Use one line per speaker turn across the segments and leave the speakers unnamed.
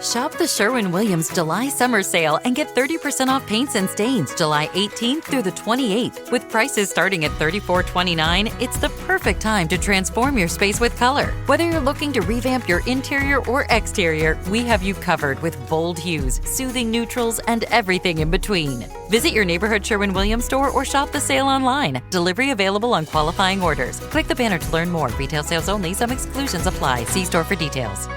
Shop the Sherwin-Williams July Summer Sale and get 30% off paints and stains July 18th through the 28th. With prices starting at $34.29, it's the perfect time to transform your space with color. Whether you're looking to revamp your interior or exterior, we have you covered with bold hues, soothing neutrals, and everything in between. Visit your neighborhood Sherwin-Williams store or shop the sale online. Delivery available on qualifying orders. Click the banner to learn more. Retail sales only. Some exclusions apply. See store for details.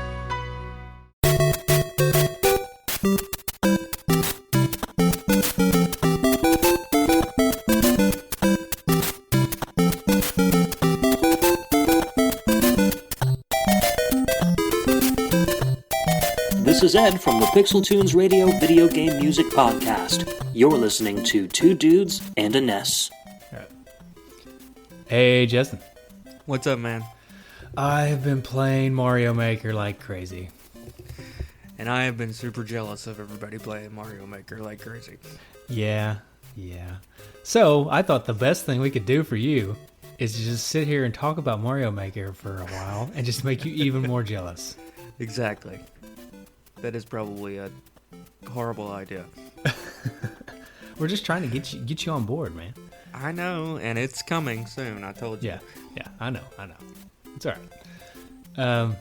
This is Ed from the Pixel Tunes Radio Video Game Music Podcast. You're listening to Two Dudes and a Ness.
Hey, Justin.
What's up, man?
I have been playing Mario Maker like crazy.
And I have been super jealous of everybody playing Mario Maker like crazy.
Yeah. So, I thought the best thing we could do for you is to just sit here and talk about Mario Maker for a while and just make you even more jealous.
Exactly. That is probably a horrible idea.
We're just trying to get you on board, man.
I know, and it's coming soon. I told you.
Yeah, I know. It's all right.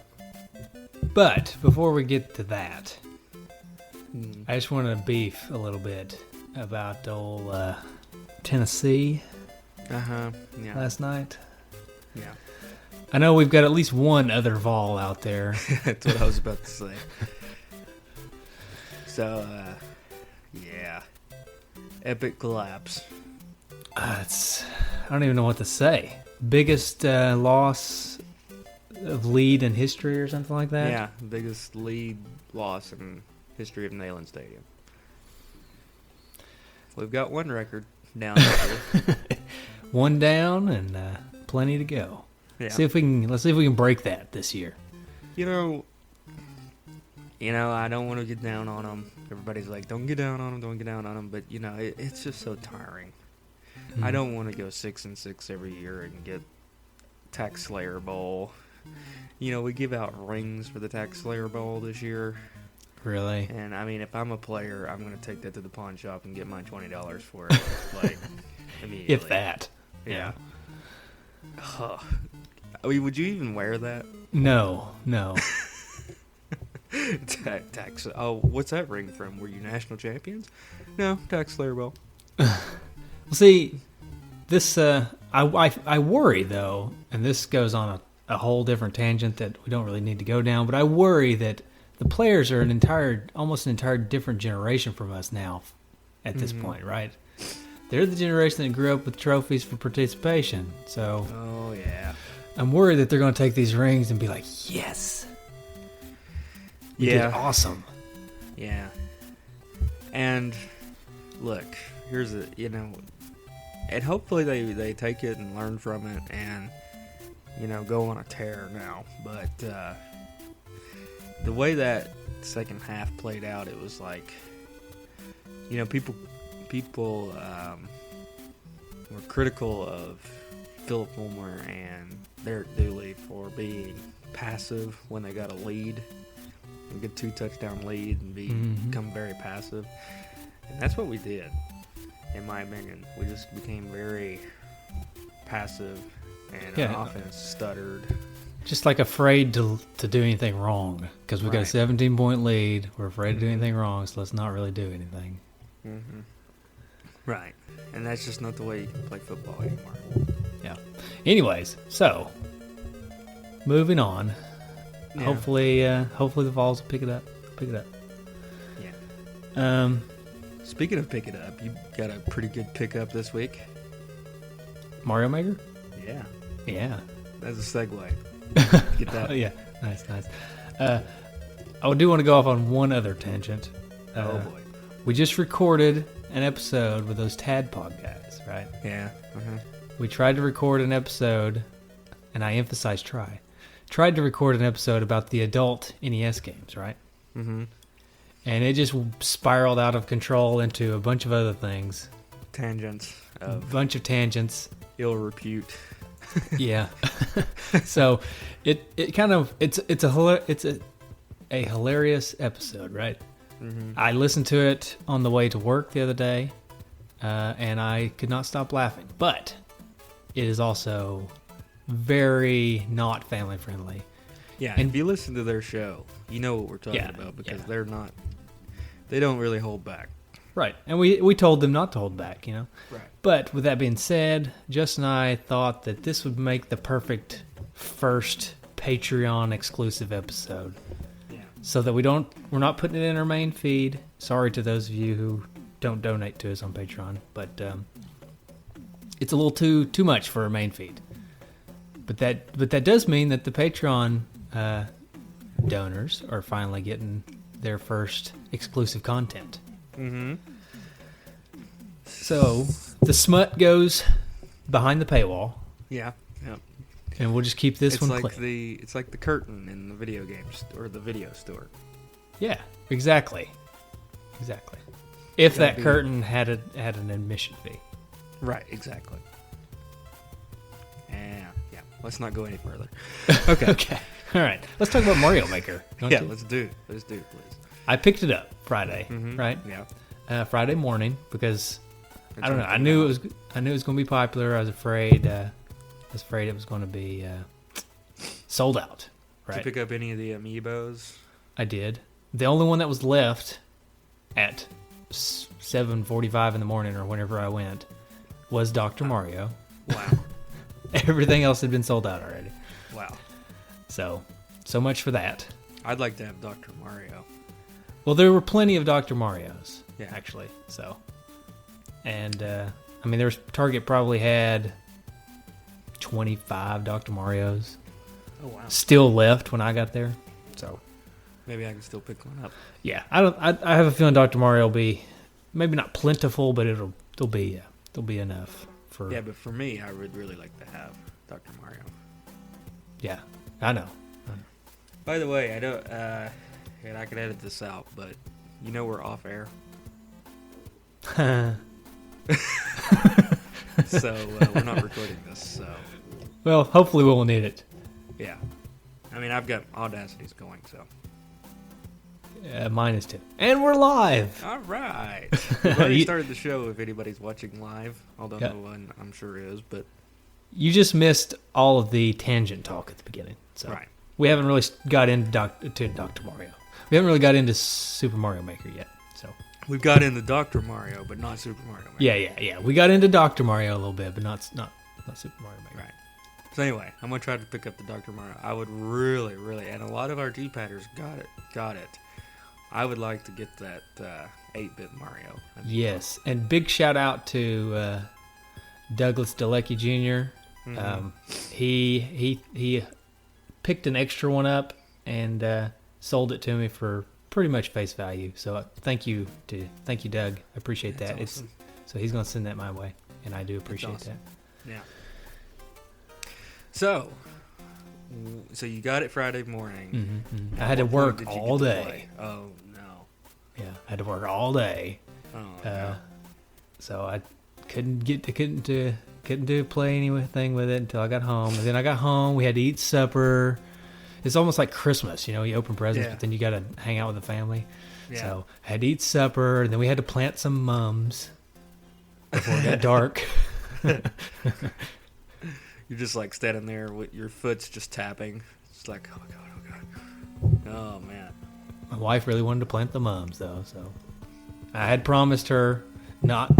But before we get to that, I just want to beef a little bit about old Tennessee
Yeah.
last night.
Yeah.
I know we've got at least one other Vol out there.
That's what I was about to say. So, yeah. Epic collapse.
I don't even know what to say. Biggest loss of lead in history or something like that?
Yeah, biggest lead loss in history of Neyland Stadium. We've got one record down there.
One down and plenty to go.
Yeah.
Let's see if we can break that this year.
You know, I don't want to get down on them. Everybody's like, don't get down on them. But, it's just so tiring. I don't want to go 6-6 every year and get Tax Slayer Bowl. We give out rings for the Tax Slayer Bowl this year.
Really?
And, if I'm a player, I'm going to take that to the pawn shop and get my $20 for it. Like, immediately.
If that.
Yeah. Would you even wear that?
No.
Tax. Oh, what's that ring from? Were you national champions? No, Tax Slayer Bowl.
Well, see, this I worry though, and this goes on a whole different tangent that we don't really need to go down. But I worry that the players are almost an entire different generation from us now. At this point, right? They're the generation that grew up with trophies for participation. So,
oh yeah,
I'm worried that they're going to take these rings and be like, yes. We did awesome.
Yeah. And look, here's and hopefully they take it and learn from it and, go on a tear now. But the way that second half played out, it was like, people were critical of Philip Fulmer and Derek Dooley for being passive when they got a lead. Get 2-touchdown lead and become very passive. And that's what we did, in my opinion. We just became very passive, and our offense stuttered.
Just like afraid to do anything wrong. Because we've got a 17-point lead. We're afraid to do anything wrong, so let's not really do anything.
Mm-hmm. Right. And that's just not the way you can play football anymore.
Yeah. Anyways, so, moving on. Yeah. Hopefully the Vols will pick it up.
Yeah. Speaking of pick it up, you got a pretty good pickup this week.
Mario Maker?
Yeah.
Yeah.
That's a segue. Get that.
Yeah. Nice. I do want to go off on one other tangent.
Oh boy.
We just recorded an episode with those Tadpog guys, right?
Yeah.
We tried to record an episode, and I emphasize tried to record an episode about the adult NES games, right?
Mm-hmm.
And it just spiraled out of control into a bunch of other things.
Tangents.
A bunch of tangents.
Ill repute.
Yeah. So it's a hilarious episode, right?
Mm-hmm.
I listened to it on the way to work the other day, and I could not stop laughing. But it is also very not family friendly.
Yeah,
And-
if you listen to their show, you know what we're talking about because they don't really hold back.
Right. And we told them not to hold back, you know?
Right.
But with that being said, Justin and I thought that this would make the perfect first Patreon exclusive episode.
Yeah.
So that we're not putting it in our main feed. Sorry to those of you who don't donate to us on Patreon, but it's a little too much for our main feed. But that does mean that the Patreon donors are finally getting their first exclusive content.
Mm-hmm.
So the smut goes behind the paywall,
Yeah. Yeah.
and we'll just keep this
It's
one
like
clean.
it's like the curtain in the video games or the video store.
Yeah, exactly. If
Gotta
that
be-
curtain had an admission fee.
Right. Exactly. Yeah. Let's not go any further. Okay.
Okay. All right. Let's talk about Mario Maker. You want to?
Let's do it. Let's do it, please.
I picked it up Friday,
Mhm.
right?
Yeah.
Friday morning because
It's
I don't know.
gonna
I
come
knew
out.
it was going to be popular. I was afraid. It was going to be sold out.
Did
Right.
you pick up any of the amiibos?
I did. The only one that was left at 7:45 in the morning or whenever I went was Dr. Mario.
Wow.
Everything else had been sold out already.
Wow.
So much for that.
I'd like to have Dr. Mario.
Well, there were plenty of Dr. Marios,
Yeah.
actually. So, and Target probably had 25 Dr. Marios
Oh wow.
still left when I got there. So,
Maybe I can still pick one up.
yeah, I have a feeling Dr. Mario will be maybe not plentiful, but there'll be enough for.
Yeah, but for me, I would really like to have Dr. Mario.
Yeah, I know.
By the way, I don't. And I could edit this out, but you know we're off air, so we're not recording this. So
Well, hopefully we won't need it.
yeah, I mean I've got Audacity's going. So
Mine is too. And we're live.
all right, we've already
You-
started the show. If anybody's watching live, although
Yeah.
no one I'm sure is, but
You just missed all of the tangent talk at the beginning. So
right.
we haven't really got into Dr. Mario. We haven't really got into Super Mario Maker yet. So
We've got into Dr. Mario, but not Super Mario Maker.
yeah. We got into Dr. Mario a little bit, but not Super Mario Maker.
Right. So anyway, I'm gonna try to pick up the Dr. Mario. I would really, and a lot of our G-Padders got it. I would like to get that 8-bit Mario.
Yes, and big shout out to Douglas Delecki Jr.
Mhm.
He picked an extra one up and sold it to me for pretty much face value. So thank you, Doug. I appreciate
That's
that.
awesome.
So he's gonna send that my way, and I do appreciate
awesome.
that.
Yeah. So you got it Friday morning.
I had to
What
work
point did you
all
get to
day.
play? Oh no.
Yeah, I had to work all day.
Oh no.
So I couldn't play anything with it until I got home. And then I got home. We had to eat supper. It's almost like Christmas, you know. You open presents,
Yeah.
but then you got to hang out with the family.
Yeah.
So I had to eat supper, and then we had to plant some mums before it got dark.
You're just like standing there with your foot's just tapping. It's like, oh god. Oh man.
My wife really wanted to plant the mums, though. So I had promised her, not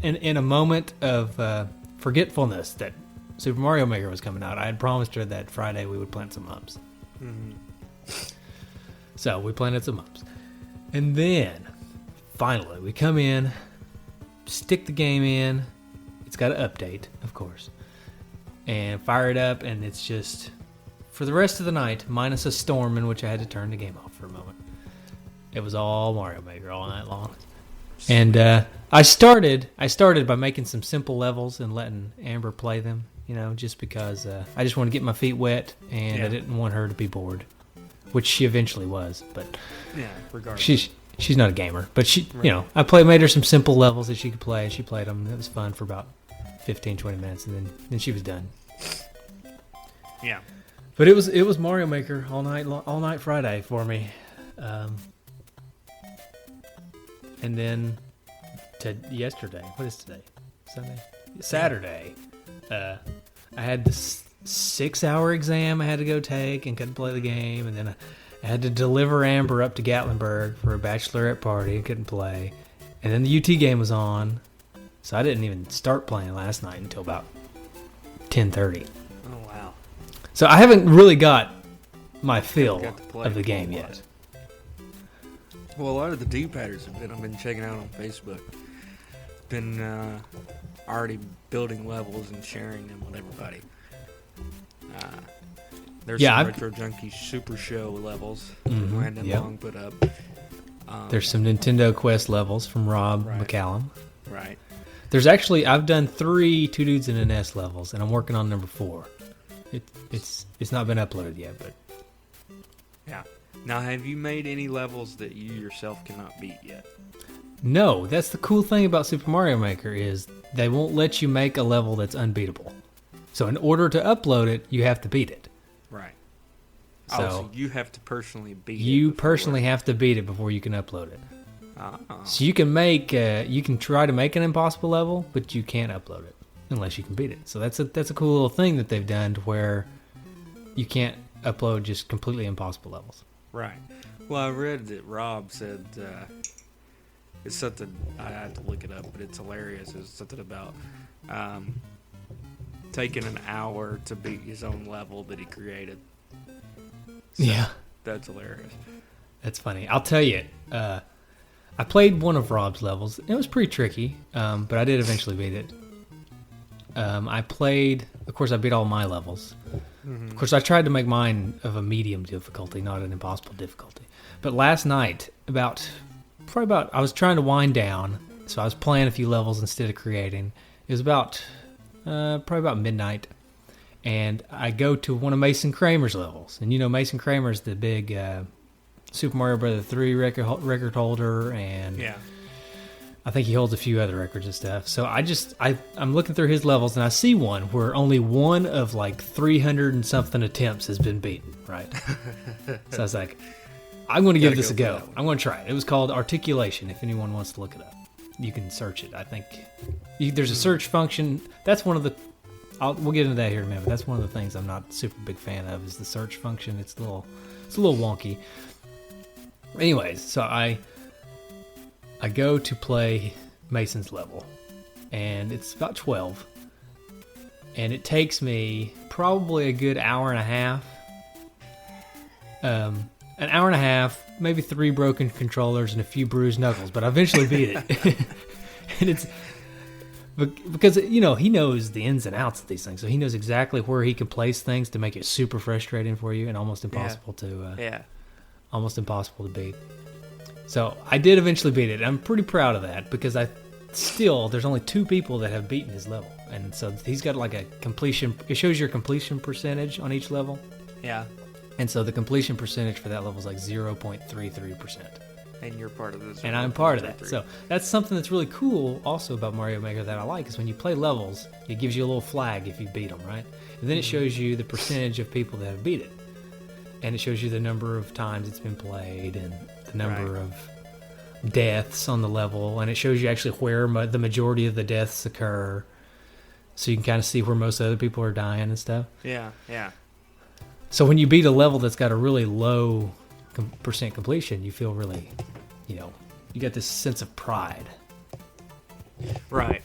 in a moment of forgetfulness that Super Mario Maker was coming out. I had promised her that Friday we would plant some mums. So we planted some mums. And then, finally, we come in, stick the game in. It's got an update, of course. And fire it up, and it's just, for the rest of the night, minus a storm in which I had to turn the game off for a moment. It was all Mario Maker all night long. And I started by making some simple levels and letting Amber play them, you know, just because I just wanted to get my feet wet, and I didn't want her to be bored, which she eventually was. But
Yeah, regardless.
she's not a gamer, but she,
Right.
you know, made her some simple levels that she could play, and she played them. It was fun for about 15, 20 minutes, and then she was done.
Yeah.
But it was Mario Maker all night Friday for me. And then to yesterday, what is today? Sunday? Saturday. I had this 6-hour exam I had to go take and couldn't play the game. And then I had to deliver Amber up to Gatlinburg for a bachelorette party and couldn't play. And then the UT game was on. So I didn't even start playing last night until about 10:30.
Oh, wow.
So I haven't really got my fill
Got to play
of the
for
game
a
yet.
Well, a lot of the D-padders I've been checking out on Facebook. Been already building levels and sharing them with everybody. There's some Retro Junkies Super Show levels that Landon Long put up.
There's some Nintendo Quest levels from Rob McCallum.
Right.
There's actually, I've done 3 Two Dudes in a Nest levels, and I'm working on number 4. It's not been uploaded yet, but
yeah. Now, have you made any levels that you yourself cannot beat yet?
no. That's the cool thing about Super Mario Maker is they won't let you make a level that's unbeatable. So in order to upload it, you have to beat it.
Right.
So
you have to personally beat it.
You personally have to beat it before you can upload it.
Oh.
So you can make, you can try to make an impossible level, but you can't upload it unless you can beat it. So that's a cool little thing that they've done to where you can't upload just completely impossible levels.
Right. Well, I read that Rob said it's something, I had to look it up, but it's hilarious. It's something about taking an hour to beat his own level that he created. So
Yeah.
That's hilarious.
That's funny. I'll tell you, I played one of Rob's levels. It was pretty tricky, but I did eventually beat it. Of course, I beat all my levels. Mm-hmm. Of course, I tried to make mine of a medium difficulty, not an impossible difficulty. But last night, I was trying to wind down, so I was playing a few levels instead of creating. It was probably about midnight, and I go to one of Mason Kramer's levels. And you know, Mason Kramer's the big Super Mario Bros. 3 record holder, and
yeah.
I think he holds a few other records and stuff. So I'm looking through his levels, and I see one where only one of like 300 and something attempts has been beaten, right? So I was like, I'm going to give this a go. I'm going to try it. It was called Articulation, if anyone wants to look it up. You can search it. I think there's a search function. That's one of the... we'll get into that here in a minute, but that's one of the things I'm not super big fan of is the search function. It's a little wonky. Anyways, so I go to play Mason's level, and it's about 12, and it takes me probably a good hour and a half. An hour and a half, maybe 3 broken controllers and a few bruised knuckles, but I eventually beat it. And it's because, you know, he knows the ins and outs of these things, so he knows exactly where he can place things to make it super frustrating for you and almost impossible almost impossible to beat. So I did eventually beat it. I'm pretty proud of that because there's only 2 people that have beaten his level, and so he's got like a completion. It shows your completion percentage on each level.
Yeah.
And so the completion percentage for that level is like 0.33%.
And you're part of this.
And I'm part of that. So that's something that's really cool also about Mario Maker that I like is when you play levels, it gives you a little flag if you beat them, right? And then it shows you the percentage of people that have beat it. And it shows you the number of times it's been played and the number of deaths on the level. And it shows you actually where the majority of the deaths occur. So you can kind of see where most other people are dying and stuff.
Yeah, yeah.
So when you beat a level that's got a really low percent completion, you feel really, you got this sense of pride.
Right.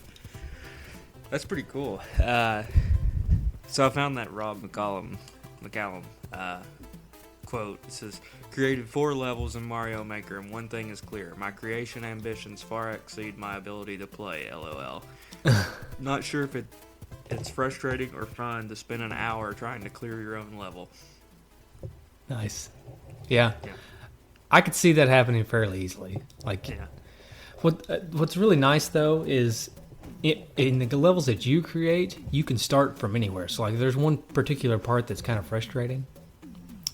That's pretty cool. So I found that Rob McCallum quote. It says, created 4 levels in Mario Maker, and one thing is clear. My creation ambitions far exceed my ability to play, LOL. Not sure if it's frustrating or fun to spend an hour trying to clear your own level.
Nice. Yeah. I could see that happening fairly easily. What's really nice though is in the levels that you create, you can start from anywhere. So like there's one particular part that's kind of frustrating.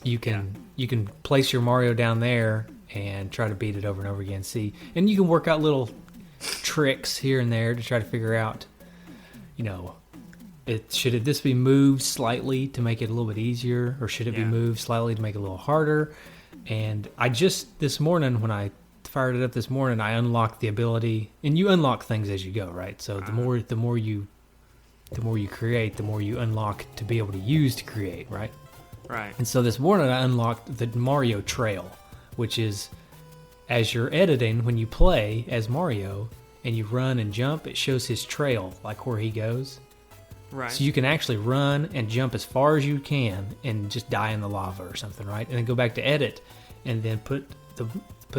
You can place your Mario down there and try to beat it over and over again. See, and you can work out little tricks here and there to try to figure out, should this be moved slightly to make it a little bit easier, or should it be moved slightly to make it a little harder? And I just this morning when I fired it up this morning, I unlocked the ability, and you unlock things as you go, right? So the more you create, the more you unlock to be able to use to create, right?
Right.
And so this morning I unlocked the Mario Trail, which is as you're editing, when you play as Mario and you run and jump, it shows his trail, like where he goes.
Right.
So you can actually run and jump as far as you can and just die in the lava or something, right? And then go back to edit and then put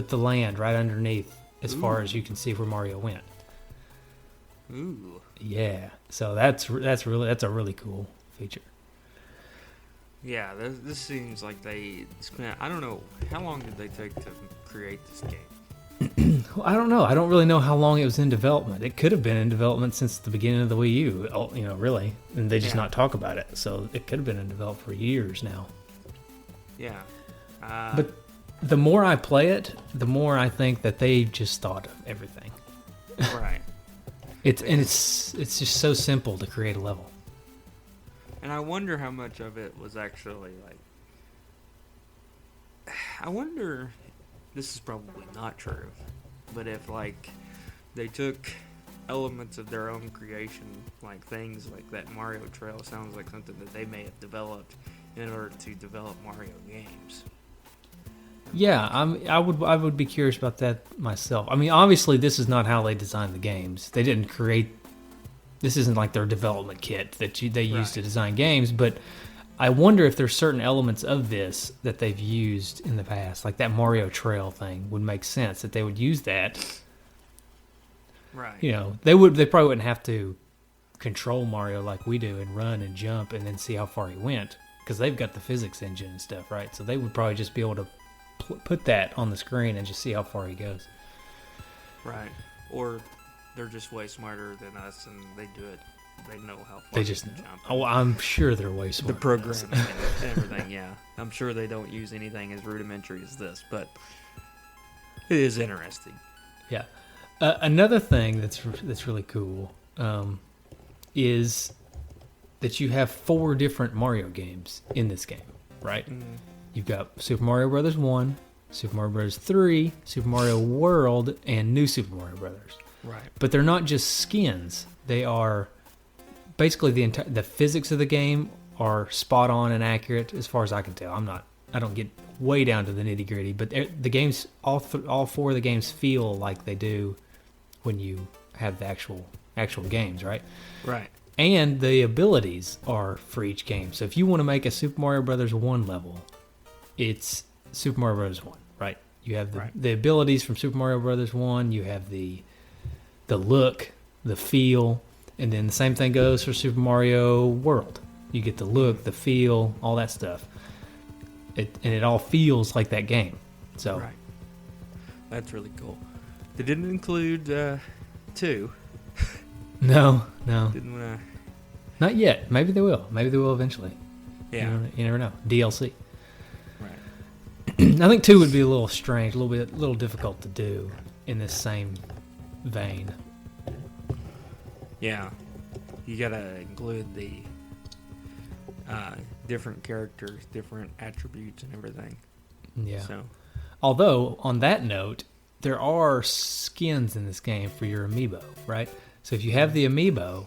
the land right underneath as far as you can see where Mario went.
Ooh.
Yeah. So that's a really cool feature.
Yeah, this seems like they spent, I don't know, how long did they take to create this game?
Well, I don't know. I don't really know how long it was in development. It could have been in development since the beginning of the Wii U, really. And they just not talk about it. So it could have been in development for years now.
Yeah.
But the more I play it, the more I think that they just thought of everything.
Right.
It's just so simple to create a level.
And I wonder how much of it was actually like, I wonder, this is probably not true, but if like they took elements of their own creation, like things like that Mario Trail sounds like something that they may have developed in order to develop Mario games.
Yeah, I would be curious about that myself. I mean, obviously this is not how they designed the games. They didn't create. This isn't like their development kit that they use to design games, but I wonder if there's certain elements of this that they've used in the past, like that Mario Trail thing would make sense that they would use that.
Right.
They probably wouldn't have to control Mario like we do and run and jump and then see how far he went because they've got the physics engine and stuff, right? So they would probably just be able to put that on the screen and just see how far he goes.
Right. Or they're just way smarter than us, and they do it. They know how far
They just
can jump.
Oh, I'm sure they're way smarter.
The programming and everything, yeah. I'm sure they don't use anything as rudimentary as this, but it is interesting.
Yeah. Another thing that's really cool is that you have 4 different Mario games in this game, right? You've got Super Mario Brothers 1, Super Mario Brothers 3, Super Mario World, and New Super Mario Brothers.
Right.
But they're not just skins. They are basically the physics of the game are spot on and accurate as far as I can tell. I don't get way down to the nitty gritty, but the games, all 4 of the games feel like they do when you have the actual games, right?
Right.
And the abilities are for each game. So if you want to make a Super Mario Brothers 1 level, it's Super Mario Brothers 1, right? You have the abilities from Super Mario Brothers 1. You have the look, the feel, and then the same thing goes for Super Mario World. You get the look, the feel, all that stuff. It all feels like that game. So
Right. That's really cool. They didn't include 2.
No.
Didn't want to.
Not yet. Maybe they will. Maybe they will eventually.
Yeah.
You never know. DLC.
Right.
I think 2 would be a little strange, a little difficult to do in this same vein.
Yeah. You gotta include the different characters, different attributes, and everything.
Yeah.
So.
Although, on that note, there are skins in this game for your amiibo, right? So if you have the amiibo,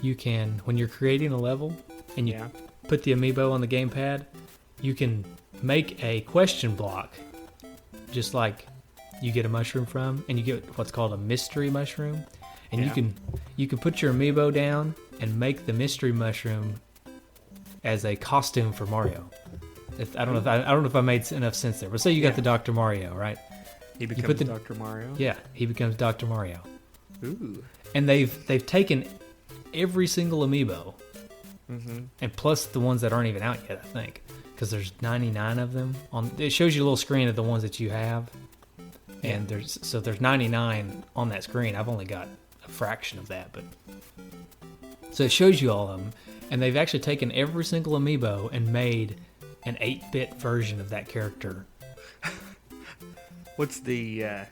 you can, when you're creating a level and you put the amiibo on the gamepad, you can make a question block, just like you get a mushroom from, and you get what's called a mystery mushroom, and you can put your amiibo down and make the mystery mushroom as a costume for Mario. I don't know if I made enough sense there, but say you got the Dr. Mario, right?
He becomes Dr. Mario?
Yeah, he becomes Dr. Mario.
Ooh.
And they've taken every single amiibo, and plus the ones that aren't even out yet, I think, because there's 99 of them. It shows you a little screen of the ones that you have, and there's 99 on that screen. I've only got a fraction of that, but so it shows you all of them, and they've actually taken every single amiibo and made an 8-bit version of that character.
What's the I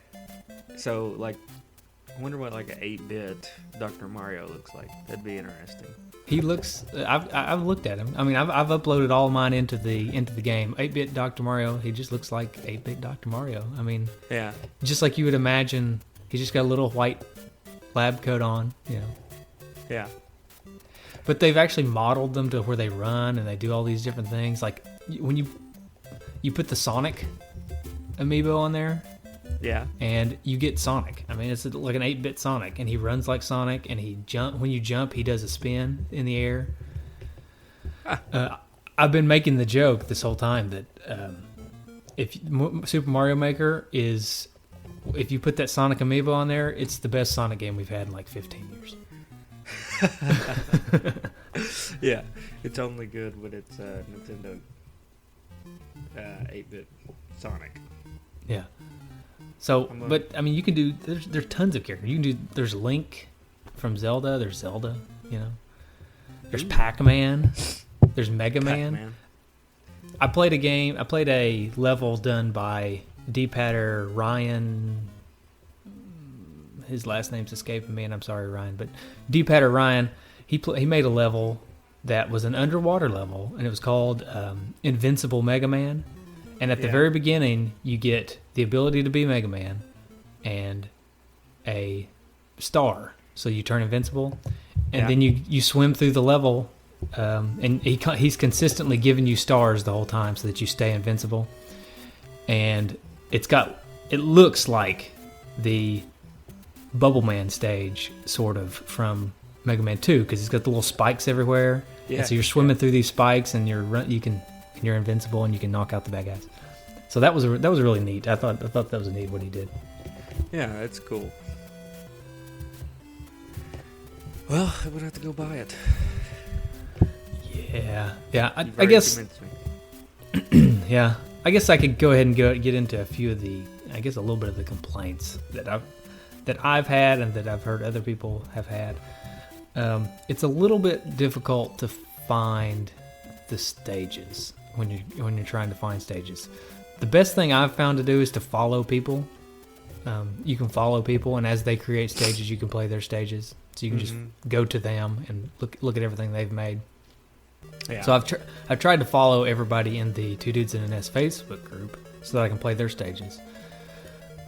wonder what like an 8-bit Dr. Mario looks like. That'd be interesting.
He looks. I've looked at him. I mean, I've uploaded all mine into the game. 8-bit Dr. Mario. He just looks like 8-bit Dr. Mario. I mean,
Yeah.
just like you would imagine. He's just got a little white lab coat on, you know.
Yeah.
But they've actually modeled them to where they run and they do all these different things. Like when you put the Sonic amiibo on there,
Yeah.
and you get Sonic. I mean, it's like an 8-bit Sonic, and he runs like Sonic, and when you jump, he does a spin in the air. I've been making the joke this whole time that if Super Mario Maker is, if you put that Sonic amiibo on there, it's the best Sonic game we've had in like 15 years.
Yeah. It's only good when it's Nintendo 8-bit Sonic.
Yeah. So, but I mean, you can do. There's tons of characters. You can do. There's Link from Zelda. There's Zelda. You know. There's Pac-Man. There's Mega Man.
Pac-Man.
I played a game. I played a level done by D-Patter Ryan. His last name's escaping me, and I'm sorry, Ryan. But D-Patter Ryan, he made a level that was an underwater level, and it was called Invincible Mega Man. And at the very beginning, you get the ability to be Mega Man and a star. So you turn invincible. And then you swim through the level. And he's consistently giving you stars the whole time so that you stay invincible. And it looks like the Bubble Man stage, sort of, from Mega Man 2. Because it's got the little spikes everywhere.
Yeah.
And so you're swimming through these spikes and you're invincible and you can knock out the bad guys. So that was really neat. I thought that was neat what he did.
Yeah, it's cool. Well, I would have to go buy it.
Yeah.
You've
I guess.
convinced me.
Yeah, I guess I could go ahead and get into a few of a little bit of the complaints that I've had and that I've heard other people have had. It's a little bit difficult to find the stages when you're trying to find stages. The best thing I've found to do is to follow people. You can follow people, and as they create stages, you can play their stages. So you can just go to them and look at everything they've made.
Yeah.
So I've tried to follow everybody in the Two Dudes and an S Facebook group so that I can play their stages.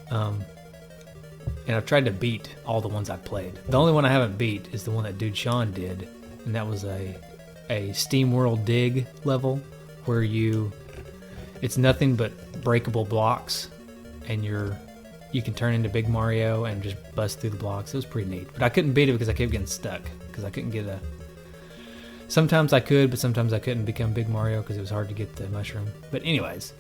And I've tried to beat all the ones I've played. The only one I haven't beat is the one that Dude Sean did, and that was a Steam World Dig level where it's nothing but breakable blocks, and you can turn into Big Mario and just bust through the blocks. It was pretty neat, but I couldn't beat it because I kept getting stuck because I couldn't get sometimes I could, but sometimes I couldn't become Big Mario because it was hard to get the mushroom. But anyways,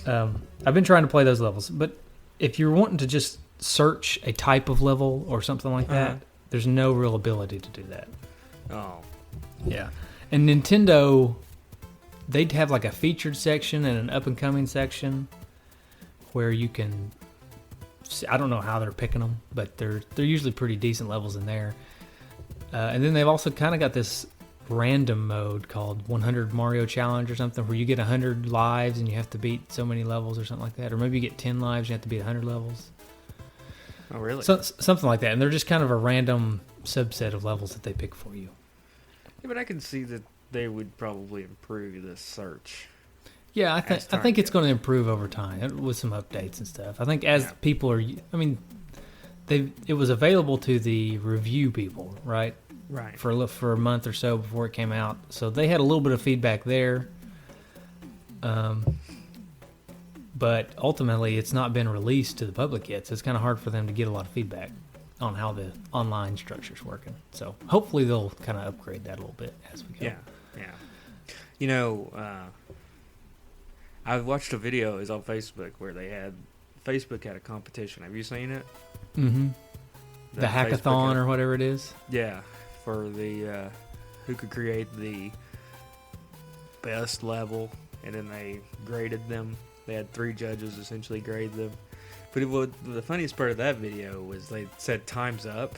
I've been trying to play those levels, but if you're wanting to just search a type of level or something like that, there's no real ability to do that.
Oh.
Yeah. And Nintendo, they'd have like a featured section and an up-and-coming section where you can... I don't know how they're picking them, but they're usually pretty decent levels in there. And then they've also kind of got this random mode called 100 Mario Challenge or something, where you get 100 lives and you have to beat so many levels or something like that. Or maybe you get 10 lives and you have to beat 100 levels.
Oh, really?
So, something like that. And they're just kind of a random subset of levels that they pick for you.
Yeah, but I can see that they would probably improve the search.
Yeah, I think it's going to improve over time with some updates and stuff. I think as people are, I mean, it was available to the review people, right?
Right.
For a month or so before it came out, so they had a little bit of feedback there. But ultimately, it's not been released to the public yet, so it's kind of hard for them to get a lot of feedback on how the online structure's working. So hopefully they'll kind of upgrade that a little bit as we go.
Yeah. You know, I watched a video. It was on Facebook where Facebook had a competition. Have you seen it?
Mm-hmm. The hackathon or whatever it is.
Yeah, for the who could create the best level, and then they graded them. They had 3 judges essentially grade them. But the funniest part of that video was they said time's up,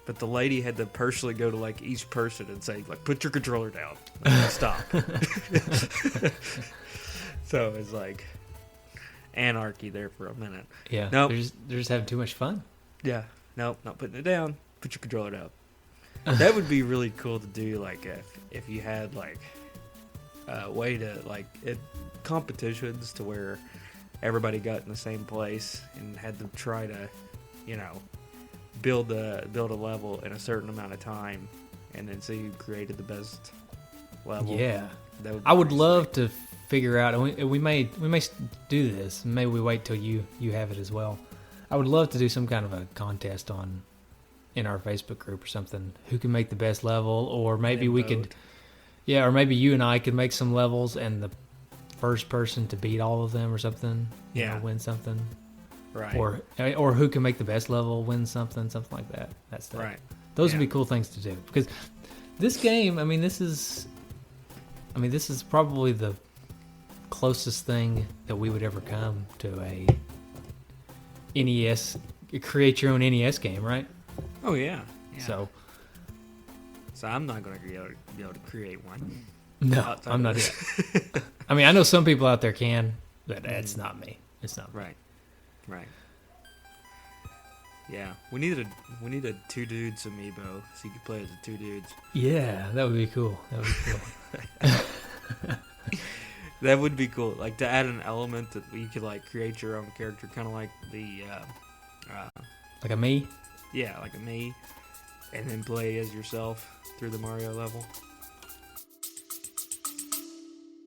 but the lady had to personally go to like each person and say like, put your controller down, stop. So it's like anarchy there for a minute.
Yeah,
nope.
they're just having too much fun.
Yeah, nope, not putting it down. Put your controller down. That would be really cool to do. Like if you had like a way to like competitions to where everybody got in the same place and had to try to, build a level in a certain amount of time, and then see who created the best level.
Yeah,
I
would love to figure out. And we may do this. Maybe we wait till you have it as well. I would love to do some kind of a contest in our Facebook group or something. Who can make the best level, or maybe we could, or maybe you and I could make some levels, and the first person to beat all of them or something, win something.
Right.
Or who can make the best level win something like that. That's
right.
Those would be cool things to do, because this game, this is probably the closest thing that we would ever come to a NES, create your own NES game, right?
Oh yeah.
So
I'm not going to be able to create one.
No, I'm not either. I know some people out there can, but it's not me. It's not me.
Right. Yeah, we need a two dudes amiibo so you could play as the two dudes.
Yeah, that would be cool.
That would be cool. Like to add an element that you could like create your own character, kind of like the
like a me.
Yeah, like a me, and then play as yourself through the Mario level.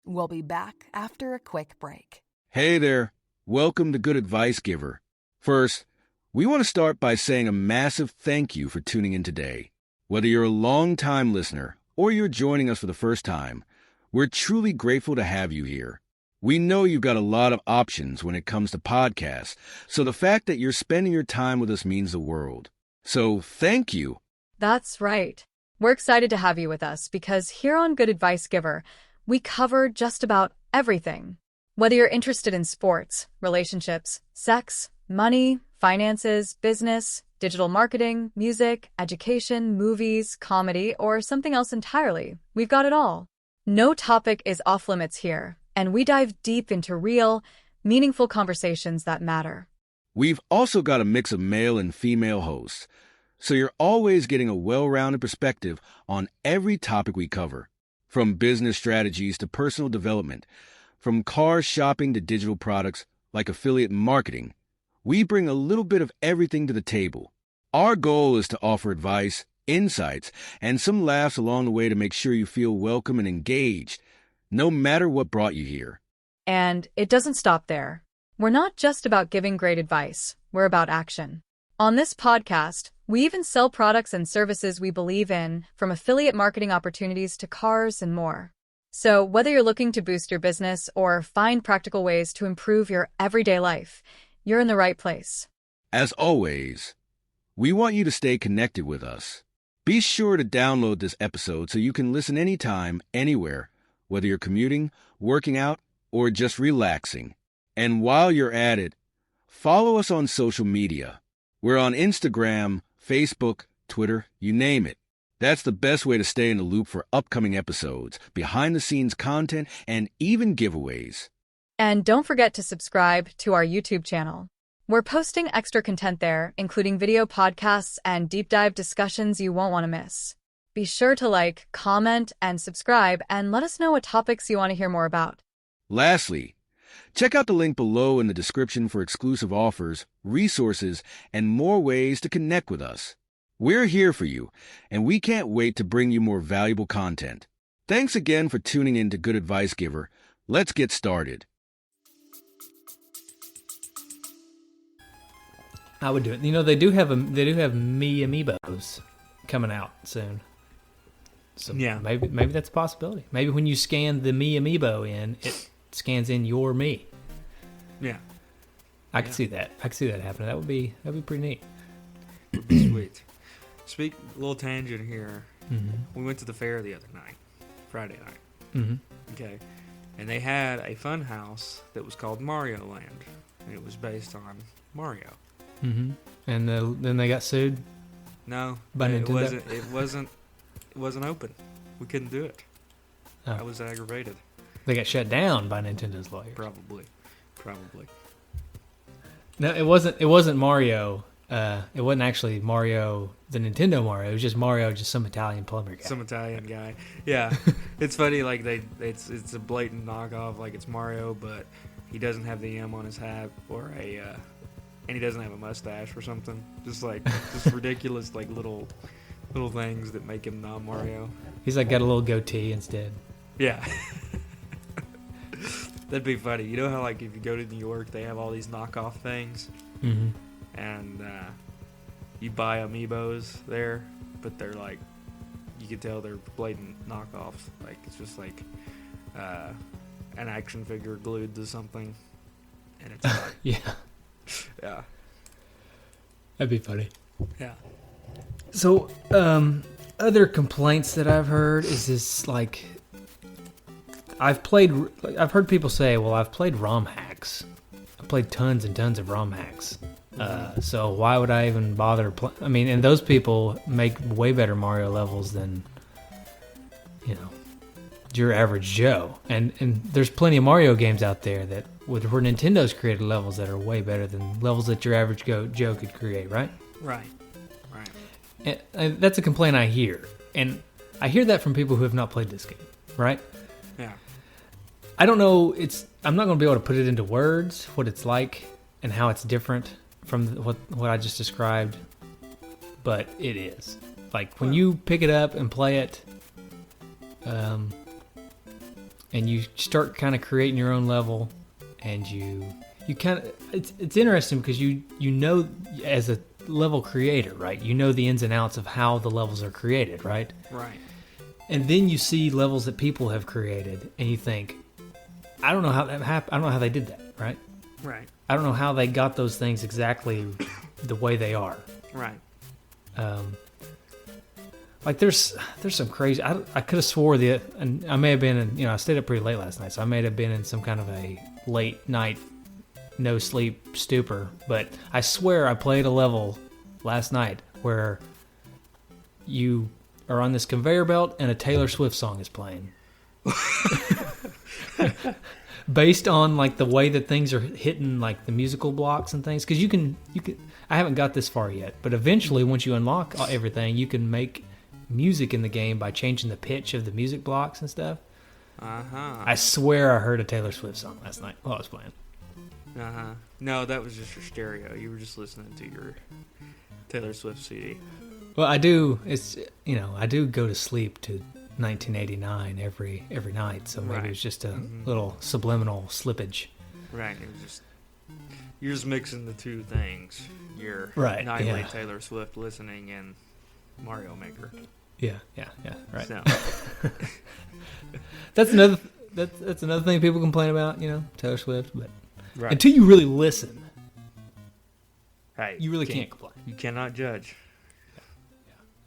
We'll be back after a quick break.
Hey there. Welcome to Good Advice Giver. First, we want to start by saying a massive thank you for tuning in today. Whether you're a long-time listener or you're joining us for the first time, we're truly grateful to have you here. We know you've got a lot of options when it comes to podcasts, so the fact that you're spending your time with us means the world. So thank you.
That's right. We're excited to have you with us because here on Good Advice Giver, we cover just about everything. Whether you're interested in sports, relationships, sex, money, finances, business, digital marketing, music, education, movies, comedy, or something else entirely, we've got it all. No topic is off limits here, and we dive deep into real, meaningful conversations that matter.
We've also got a mix of male and female hosts, so you're always getting a well-rounded perspective on every topic we cover, from business strategies to personal development, from car shopping to digital products like affiliate marketing. We bring a little bit of everything to the table. Our goal is to offer advice, insights, and some laughs along the way to make sure you feel welcome and engaged, no matter what brought you here.
And it doesn't stop there. We're not just about giving great advice, we're about action. On this podcast, we even sell products and services we believe in, from affiliate marketing opportunities to cars and more. So whether you're looking to boost your business or find practical ways to improve your everyday life, you're in the right place.
As always, we want you to stay connected with us. Be sure to download this episode so you can listen anytime, anywhere, whether you're commuting, working out, or just relaxing. And while you're at it, follow us on social media. We're on Instagram, Facebook, Twitter, you name it. That's the best way to stay in the loop for upcoming episodes, behind-the-scenes content, and even giveaways.
And don't forget to subscribe to our YouTube channel. We're posting extra content there, including video podcasts and deep dive discussions you won't want to miss. Be sure to like, comment, and subscribe, and let us know what topics you want to hear more about.
Lastly, check out the link below in the description for exclusive offers, resources, and more ways to connect with us. We're here for you, and we can't wait to bring you more valuable content. Thanks again for tuning in to Good Advice Giver. Let's get started.
I would do it. They do have me amiibos coming out soon. So
yeah,
maybe that's a possibility. Maybe when you scan the me amiibo in, it scans in your me.
Yeah,
I could see that. I could see that happening. That'd be pretty neat.
Sweet. Speak a little tangent here.
Mm-hmm.
We went to the fair the other night, Friday night.
Mm-hmm.
Okay, and they had a fun house that was called Mario Land, and it was based on Mario.
Mm-hmm. And then they got sued.
No,
by
it
Nintendo?
It wasn't open. We couldn't do it.
Oh.
I was aggravated.
They got shut down by Nintendo's lawyers.
Probably.
No, it wasn't Mario. It wasn't actually Mario, the Nintendo Mario. It was just Mario, just some Italian plumber guy.
Some Italian guy. Yeah. It's funny, like it's a blatant knockoff, like it's Mario, but he doesn't have the M on his hat and he doesn't have a mustache or something. Just ridiculous, like little things that make him not Mario.
He's like got a little goatee instead.
Yeah. That'd be funny. You know how like if you go to New York, they have all these knockoff things, and you buy amiibos there, but they're like, you can tell they're blatant knockoffs. Like it's just like an action figure glued to something, and it's not.
Yeah.
Yeah.
That'd be funny.
Yeah.
So, other complaints that I've heard is this, like, I've heard people say, well, I've played ROM hacks. I've played tons and tons of ROM hacks. So why would I even bother I mean, and those people make way better Mario levels than, you know, your average Joe. And there's plenty of Mario games out there that where Nintendo's created levels that are way better than levels that your average Joe could create, right?
Right.
And that's a complaint I hear. And I hear that from people who have not played this game, right?
Yeah.
I don't know, I'm not going to be able to put it into words, what it's like and how it's different from what I just described, but it is. Like, when you pick it up and play it, and you start kind of creating your own level, and you kind of, it's interesting because you know, as a level creator, right? You know the ins and outs of how the levels are created, right?
Right.
And then you see levels that people have created, and you think, I don't know how that happened. I don't know how they did that, right?
Right.
I don't know how they got those things exactly the way they are.
Right.
Like there's some crazy. I could have swore and I may have been in. I stayed up pretty late last night, so I may have been in some kind of a late night, no sleep stupor. But I swear I played a level last night where you are on this conveyor belt and a Taylor Swift song is playing. Based on like the way that things are hitting like the musical blocks and things, because you can I haven't got this far yet, but eventually once you unlock everything, you can make music in the game by changing the pitch of the music blocks and stuff. I swear I heard a Taylor Swift song last night while I was playing.
No, that was just your stereo. You were just listening to your Taylor Swift CD.
Well, I do. I do go to sleep to 1989 every night, so maybe it's just a little subliminal slippage.
Right. It was just, you're just mixing the two things. Your nightly Taylor Swift listening and Mario Maker.
Yeah, right.
So.
That's another thing people complain about, Taylor Swift, but
right.
Until you really listen,
right,
you really can't complain.
You cannot judge.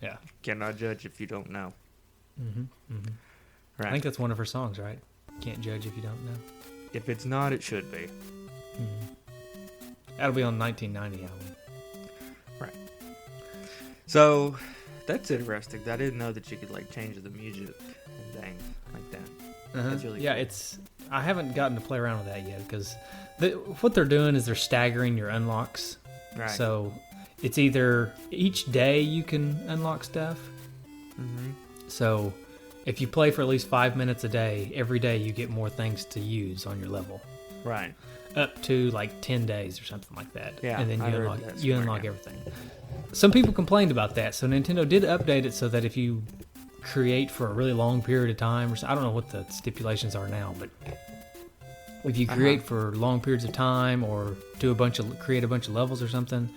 Yeah.
You cannot judge if you don't know. Right.
I think that's one of her songs, right? Can't judge if you don't know.
If it's not, it should be.
That'll be on 1990 album. Right.
So that's interesting. I didn't know that you could like change the music and things like that. That's really cool.
I haven't gotten to play around with that yet because what they're doing is they're staggering your unlocks.
Right.
So it's either each day you can unlock stuff. So if you play for at least 5 minutes a day, every day you get more things to use on your level.
Right.
Up to like 10 days or something like that.
Yeah.
And then you unlock everything. Some people complained about that. So Nintendo did update it so that if you create for a really long period of time, or I don't know what the stipulations are now, but if you create for long periods of time or create a bunch of levels or something,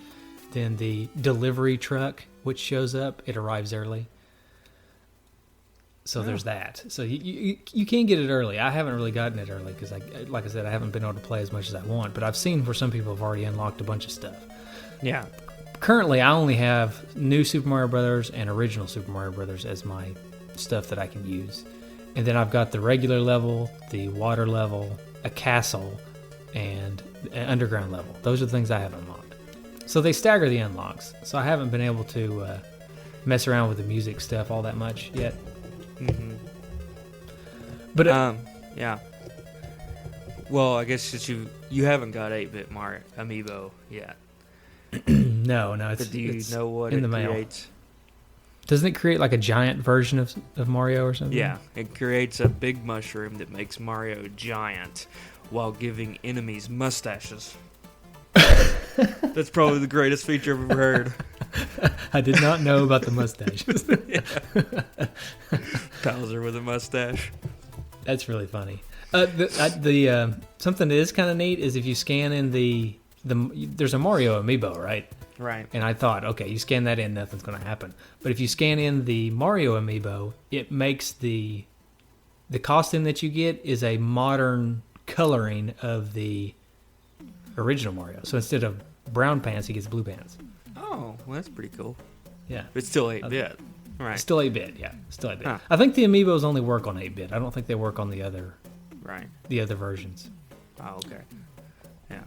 then the delivery truck, which shows up, it arrives early. So there's that. So you can get it early. I haven't really gotten it early because, like I said, I haven't been able to play as much as I want. But I've seen where some people have already unlocked a bunch of stuff.
Yeah.
Currently, I only have New Super Mario Brothers and Original Super Mario Brothers as my stuff that I can use. And then I've got the regular level, the water level, a castle, and an underground level. Those are the things I have unlocked. So they stagger the unlocks. So I haven't been able to mess around with the music stuff all that much yet. But
yeah. Well, I guess since you haven't got 8-bit Mario Amiibo yet,
No, it's
But do you
it's
know what
in
it
the mail.
creates?
Doesn't it create like a giant version of Mario or something?
Yeah, it creates a big mushroom that makes Mario giant while giving enemies mustaches. That's probably the greatest feature I've ever heard.
I did not know about the mustaches.
Bowser with a mustache.
That's really funny. The something that is kind of neat is if you scan in there's a Mario amiibo, right?
Right.
And I thought, okay, you scan that in, nothing's going to happen. But if you scan in the Mario amiibo, it makes the costume that you get is a modern coloring of the original Mario. So instead of brown pants, he gets blue pants.
Oh, well, that's pretty cool.
Yeah.
It's still 8-bit. Right.
Still 8-bit, yeah. Still 8-bit.
Huh.
I think the amiibos only work on 8-bit. I don't think they work on the other versions.
Oh, okay. Yeah.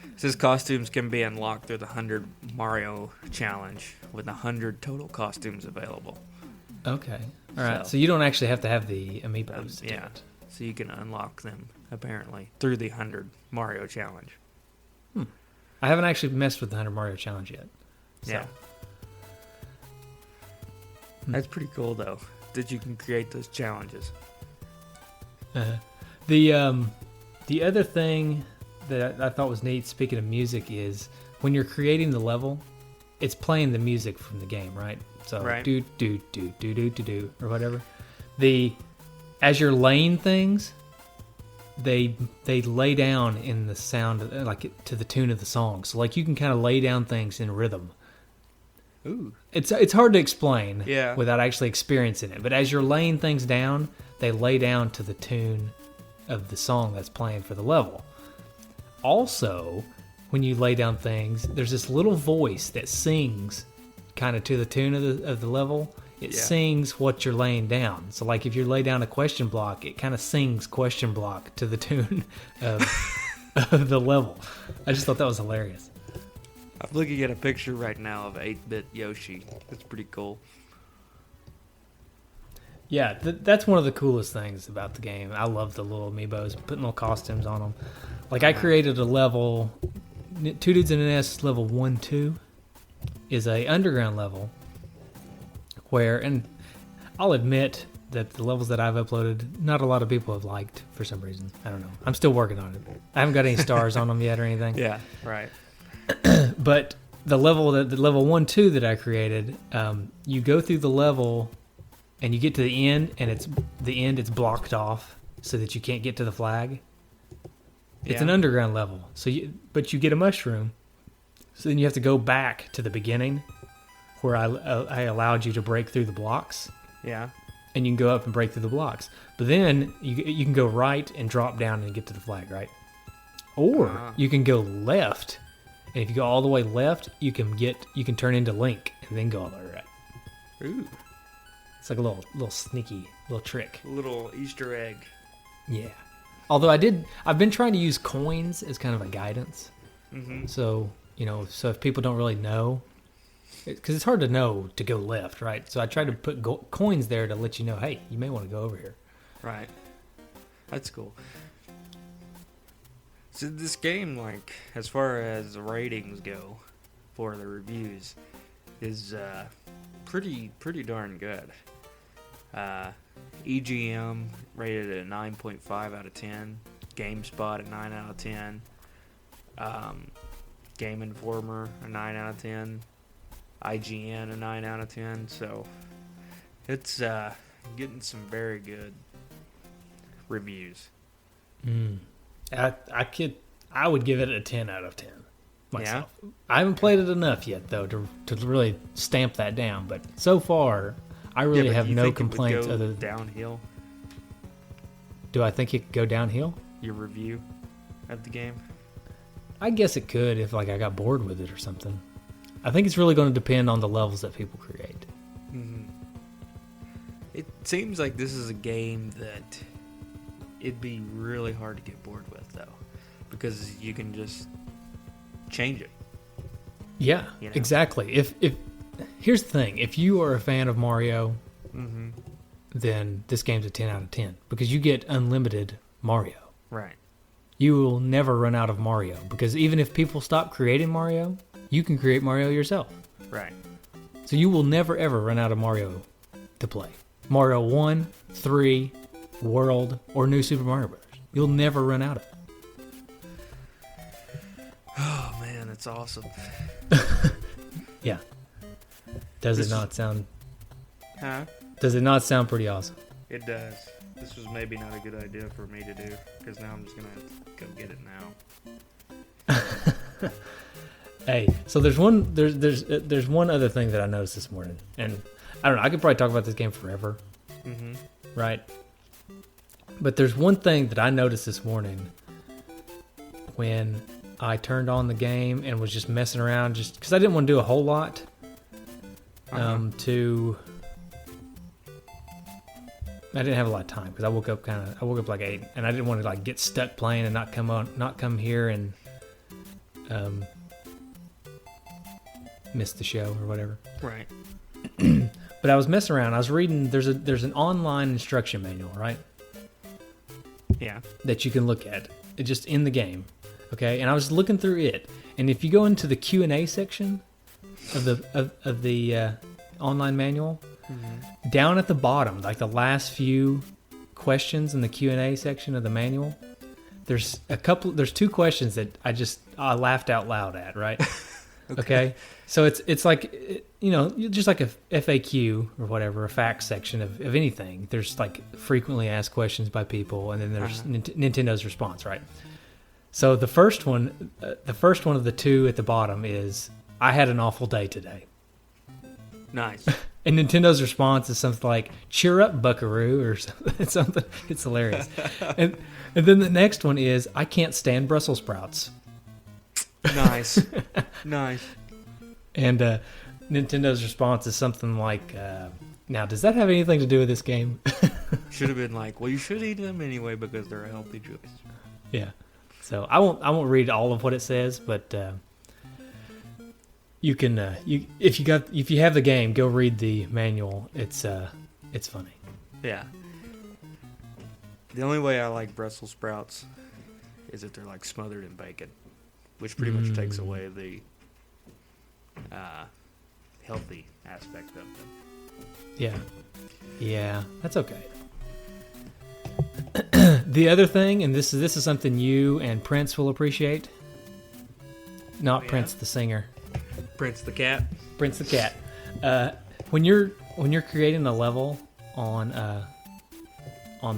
It says costumes can be unlocked through the 100 Mario challenge with 100 total costumes available.
Okay. All right. So you don't actually have to have the amiibos. To do
Yeah.
it.
So you can unlock them, apparently, through the 100 Mario challenge.
I haven't actually messed with the 100 Mario challenge yet. So.
Yeah. That's pretty cool, though, that you can create those challenges.
The other thing that I thought was neat, speaking of music, is when you're creating the level, it's playing the music from the game, right? So
Right.
do do do do do do do or whatever. As you're laying things, they lay down in the sound, like to the tune of the song. So like you can kind of lay down things in rhythm.
Ooh.
It's hard to explain
Yeah.
without actually experiencing it. But as you're laying things down, they lay down to the tune of the song that's playing for the level. Also, when you lay down things, there's this little voice that sings kind of to the tune of the level. It sings what you're laying down. So like if you lay down a question block, it kind of sings question block to the tune of, of the level. I just thought that was hilarious.
I'm looking at a picture right now of 8-bit Yoshi. That's pretty cool.
Yeah, that's one of the coolest things about the game. I love the little amiibos, putting little costumes on them. Like I created a level, Two Dudes in an S level 1-2 is a underground level where, and I'll admit that the levels that I've uploaded, not a lot of people have liked for some reason. I don't know. I'm still working on it. I haven't got any stars on them yet or anything.
Yeah, right.
But the level 1-2 that I created, you go through the level and you get to the end, and it's blocked off so that you can't get to the flag. It's an underground level, but you get a mushroom, so then you have to go back to the beginning where I allowed you to break through the blocks.
Yeah.
And you can go up and break through the blocks, but then you can go right and drop down and get to the flag, right? Or you can go left, and if you go all the way left, you can turn into Link and then go all the way right.
Ooh.
It's like a little sneaky little trick.
A little Easter egg.
Yeah. Although I've been trying to use coins as kind of a guidance.
Mm-hmm.
So, so if people don't really know, because it's hard to know to go left, right? So I tried to put coins there to let you know, hey, you may want to go over here.
Right. That's cool. So this game, like, as far as the ratings go for the reviews, is pretty darn good. EGM rated at a 9.5 out of 10. GameSpot at 9 out of 10. Game Informer a 9 out of 10. IGN a 9 out of 10. So it's getting some very good reviews.
I would give it a 10 out of 10 myself. Yeah? I haven't played it enough yet, though, to really stamp that down. But so far, I really have no complaints. Other than
downhill.
Do I think it could go downhill?
Your review of the game?
I guess it could if I got bored with it or something. I think it's really going to depend on the levels that people create.
Mm-hmm. It seems like this is a game that it'd be really hard to get bored with, though, because you can just change it.
Yeah, exactly. If here's the thing: if you are a fan of Mario, then this game's a 10 out of 10 because you get unlimited Mario.
Right.
You will never run out of Mario because even if people stop creating Mario, you can create Mario yourself.
Right.
So you will never ever run out of Mario to play. Mario 1, 3, World, or New Super Mario Bros. You'll never run out of it.
Oh man, it's awesome.
Yeah. Does it not sound pretty awesome?
It does. This was maybe not a good idea for me to do, because now I'm just gonna have to go get it now.
Hey, so there's one other thing that I noticed this morning, and I don't know, I could probably talk about this game forever, right? But there's one thing that I noticed this morning when I turned on the game and was just messing around, just because I didn't want to do a whole lot. I didn't have a lot of time because I woke up like 8, and I didn't want to like get stuck playing and not come here and miss the show or whatever.
Right.
But I was messing around. I was reading. There's an online instruction manual, right?
Yeah. That
you can look at. It's just in the game, okay? And I was looking through it, and if you go into the Q&A section of the online manual, down at the bottom, like the last few questions in the Q&A section of the manual, there's 2 questions that I laughed out loud at, right? Okay. So it's like, just like a FAQ or whatever, a facts section of anything. There's like frequently asked questions by people, and then there's Nintendo's response, right? So the first one of the 2 at the bottom is, I had an awful day today.
Nice.
And Nintendo's response is something like, cheer up, buckaroo, or something. It's hilarious. And then the next one is, I can't stand Brussels sprouts.
Nice. Nice.
And Nintendo's response is something like, now, does that have anything to do with this game?
Should have been like, well, you should eat them anyway because they're a healthy choice.
Yeah. So I won't read all of what it says, but you can if you have the game, go read the manual. It's funny.
Yeah. The only way I like Brussels sprouts is if they're like smothered in bacon, which pretty much takes away the healthy aspect of them.
Yeah, that's okay. The other thing, and this is something you and Prince will appreciate. Not Prince the singer.
Prince the cat.
Prince the cat. When you're creating a level on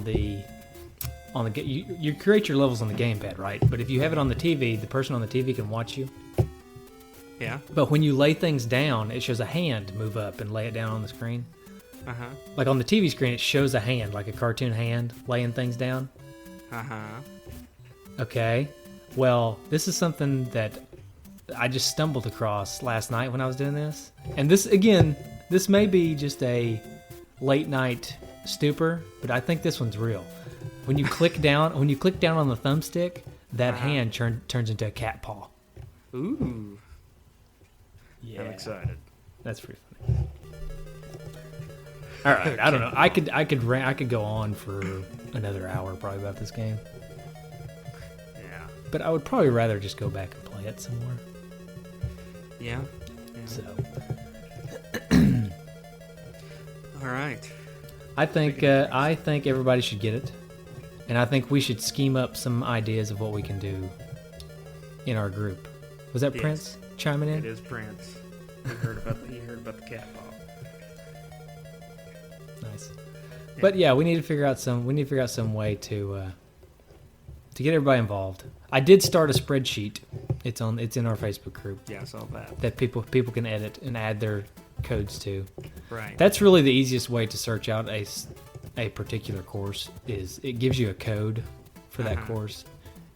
the you create your levels on the gamepad, right? But if you have it on the TV, the person on the TV can watch you.
Yeah.
But when you lay things down, it shows a hand move up and lay it down on the screen. Like on the TV screen, it shows a hand, like a cartoon hand, laying things down. Okay. Well, this is something that I just stumbled across last night when I was doing this. And this may be just a late night stupor, but I think this one's real. When you click down on the thumbstick, that hand turns into a cat paw.
Ooh.
Yeah.
I'm excited.
That's pretty funny. All right, I don't know. I could go on for another hour probably about this game.
Yeah.
But I would probably rather just go back and play it some more.
Yeah.
So.
All right.
I think everybody should get it, and I think we should scheme up some ideas of what we can do in our group. Was that Prince chiming in?
It is Prince. He heard about the cat paw.
Nice. Yeah. But yeah, we need to figure out some way to get everybody involved. I did start a spreadsheet. It's in our Facebook group.
Yeah, I saw that.
That people can edit and add their codes to.
Right.
That's really the easiest way to search out a particular course. Is it gives you a code for that course,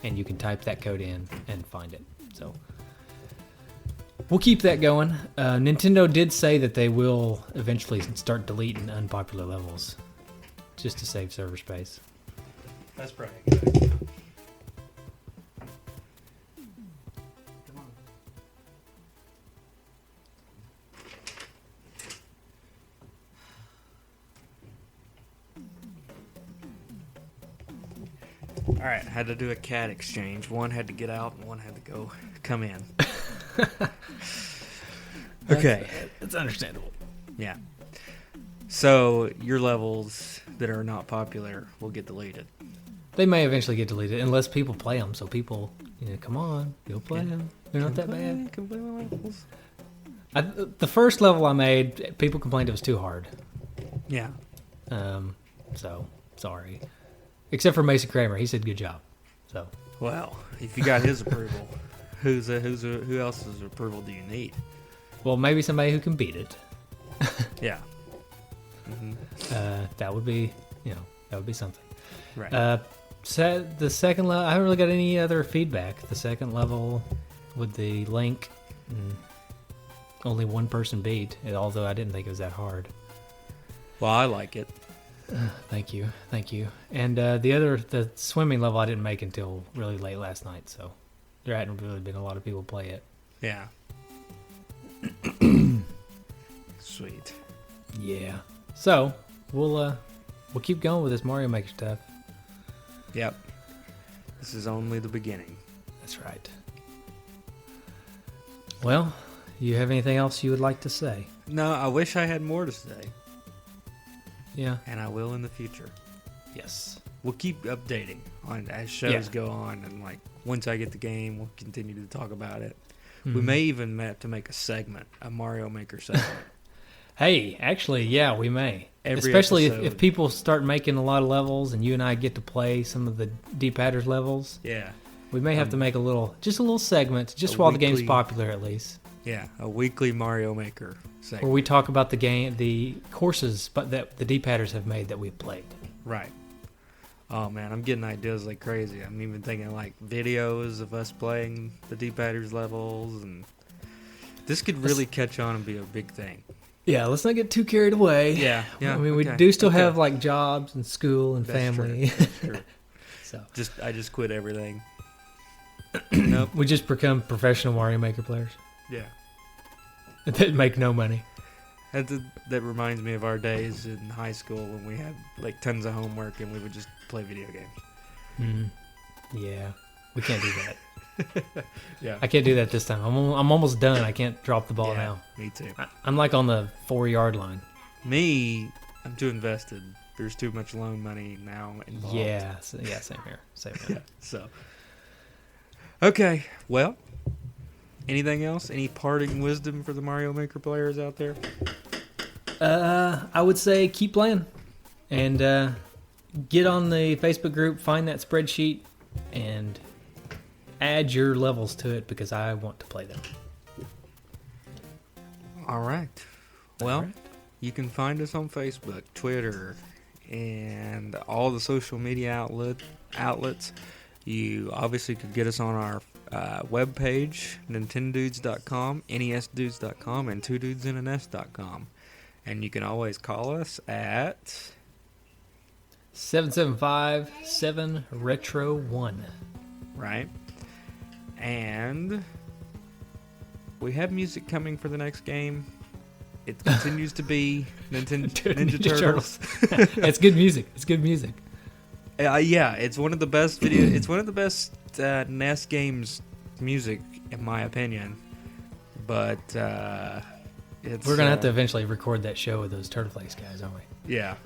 and you can type that code in and find it. So we'll keep that going. Nintendo did say that they will eventually start deleting unpopular levels just to save server space.
That's pretty good. All right, had to do a cat exchange. One had to get out and one had to come in. Okay.
It's understandable.
Yeah. So your levels that are not popular will get deleted.
They may eventually get deleted unless people play them. So people, come on, go play them. They're not that bad.
Can play my levels.
The first level I made, people complained it was too hard.
Yeah.
So sorry. Except for Mason Kramer, he said good job. So
Well, if you got his approval, who else's approval do you need?
well, maybe somebody who can beat it.
Yeah.
That would be, that would be something.
Right.
The second level, I haven't really got any other feedback. The second level with the link, only one person beat, although I didn't think it was that hard.
Well, I like it.
Thank you. And the swimming level I didn't make until really late last night, so there hadn't really been a lot of people play it.
Yeah. Sweet.
Yeah. So we'll keep going with this Mario Maker stuff.
Yep. This is only the beginning.
That's right. Well, you have anything else you would like to say?
No, I wish I had more to say,
Yeah.
and I will in the future.
Yes.
We'll keep updating on as shows go on, and once I get the game, we'll continue to talk about it. We may even have to make a segment, a Mario Maker segment.
Hey, actually, yeah, we may.
Every
Especially
episode.
if people start making a lot of levels and you and I get to play some of the D-Padders levels.
Yeah.
We may have to make a little segment, just
A
while the game's
weekly-
popular at least,
Yeah, a weekly Mario Maker segment.
where we talk about the courses that the D-Padders have made that we've played.
Right. Oh man, I'm getting ideas like crazy. I'm even thinking videos of us playing the D-Padders levels, and this could really catch on and be a big thing.
Yeah, let's not get too carried away.
Yeah.
I mean, we do still have jobs and school and
That's
family.
True. That's true.
So
I just quit everything. Nope.
we just become professional Mario Maker players
Yeah.
that make no money.
That reminds me of our days in high school when we had tons of homework and we would just play video games.
Yeah, we can't do that.
Yeah.
I can't do that this time. I'm almost done. I can't drop the ball now.
Me too.
I'm on the 4-yard line.
I'm too invested. There's too much loan money now involved.
Yeah, same here.
Yeah. So. Okay. Well. Anything else? Any parting wisdom for the Mario Maker players out there?
I would say keep playing, and get on the Facebook group, find that spreadsheet, and add your levels to it because I want to play them.
All right. Well,
All right.
you can find us on Facebook, Twitter, and all the social media outlets. You obviously could get us on our webpage, nintendodudes.com, nesdudes.com, and twodudesinanes.com. And you can always call us at
775-7-RETRO-1.
right. And we have music coming for the next game. It continues to be Ninja Turtles.
It's good music. It's good music.
Yeah, it's one of the best It's one of the best NES games music, in my opinion. But
We're gonna have to eventually record that show with those Turtleflakes guys, aren't we?
Yeah.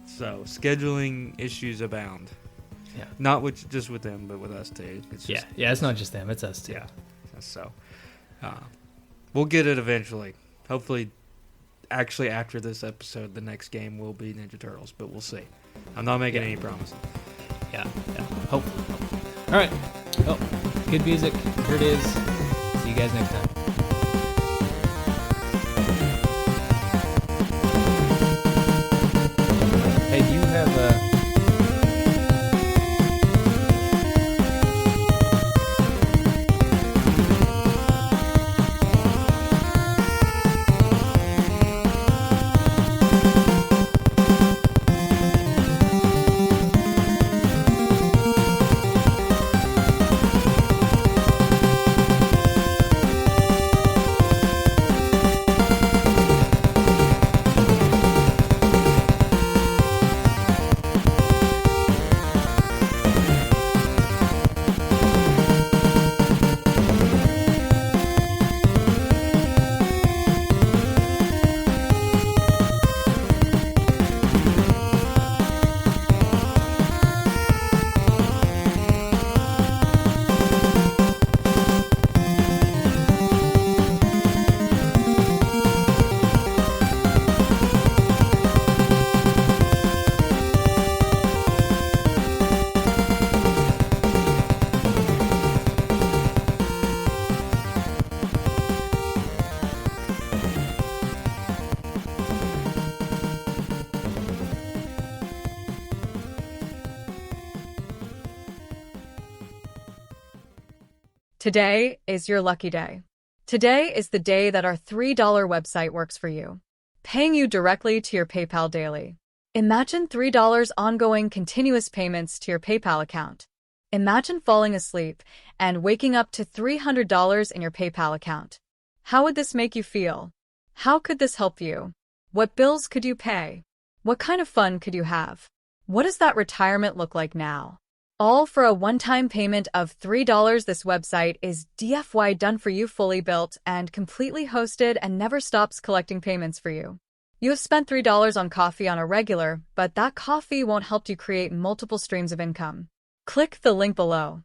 So scheduling issues abound.
Yeah.
Not just with them, but with us too. It's just,
Yeah. It's not just them. It's us too.
Yeah. So we'll get it eventually. Hopefully, actually after this episode, the next game will be Ninja Turtles, but we'll see. I'm not making any promises.
Yeah. Hopefully. All right. Oh, good music. Here it is. See you guys next time. Hey, do you have a...
Today is your lucky day. Today is the day that our $3 website works for you, paying you directly to your PayPal daily. Imagine $3 ongoing continuous payments to your PayPal account. Imagine falling asleep and waking up to $300 in your PayPal account. How would this make you feel? How could this help you? What bills could you pay? What kind of fun could you have? What does that retirement look like now? All for a one-time payment of $3. This website is DFY done for you, fully built and completely hosted, and never stops collecting payments for you. You have spent $3 on coffee on a regular, but that coffee won't help you create multiple streams of income. Click the link below.